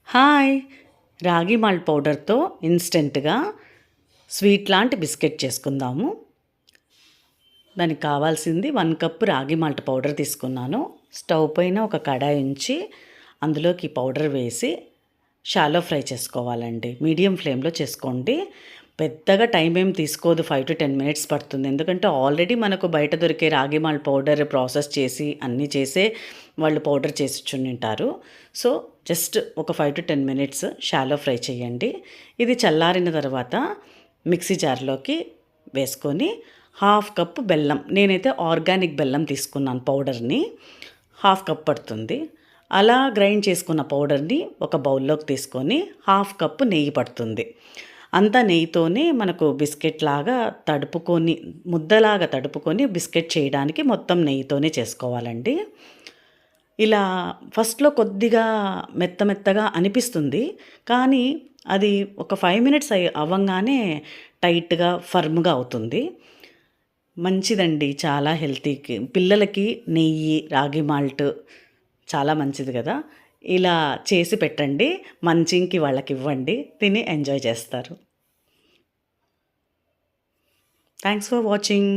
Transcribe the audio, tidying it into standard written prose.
Hi! రాగి malt పౌడర్‌తో ఇన్‌స్టంట్‌గా sweet లాంటి biscuit చేసుకుందాము. దానికి కావాల్సింది 1 కప్ రాగి మాల్ట్ పౌడర్ తీసుకున్నాను. స్టవ్ పైన ఒక కడాయి ఉంచి అందులోకి పౌడర్ వేసి షాలో ఫ్రై చేసుకోవాలండి. మీడియం ఫ్లేమ్‌లో చేసుకోండి. పెద్దగా టైం ఏం తీసుకోదు. 5-10 మినిట్స్ పడుతుంది. ఎందుకంటే ఆల్రెడీ మనకు బయట దొరికే రాగి మాల్ట్ పౌడర్ ప్రాసెస్ చేసి అన్నీ చేసే వాళ్ళు పౌడర్ చేసి ఇచ్చుంటారు. సో జస్ట్ ఒక 5-10 మినిట్స్ షాలో ఫ్రై చేయండి. ఇది చల్లారిన తర్వాత మిక్సీ జార్లోకి వేసుకొని హాఫ్ కప్ బెల్లం, నేనైతే ఆర్గానిక్ బెల్లం తీసుకున్నాను పౌడర్ని, హాఫ్ కప్ పడుతుంది. అలా గ్రైండ్ చేసుకున్న పౌడర్ని ఒక బౌల్లోకి తీసుకొని హాఫ్ కప్ నెయ్యి పడుతుంది. అంతా నెయ్యితోనే మనకు బిస్కెట్ లాగా తడుపుకొని, ముద్దలాగా తడుపుకొని బిస్కెట్ చేయడానికి మొత్తం నెయ్యితోనే చేసుకోవాలండి. ఇలా ఫస్ట్‌లో కొద్దిగా మెత్తగా అనిపిస్తుంది. కానీ అది ఒక 5 మినిట్స్ అవ్వంగానే టైట్‌గా, ఫర్మ్‌గా అవుతుంది. మంచిదండి, చాలా హెల్తీకి. పిల్లలకి నెయ్యి, రాగి మాల్ట్ చాలా మంచిది కదా! ఇలా చేసి పెట్టండి. మంచింకి వాళ్ళకివ్వండి. తిని ఎంజాయ్ చేస్తారు. Thanks for watching.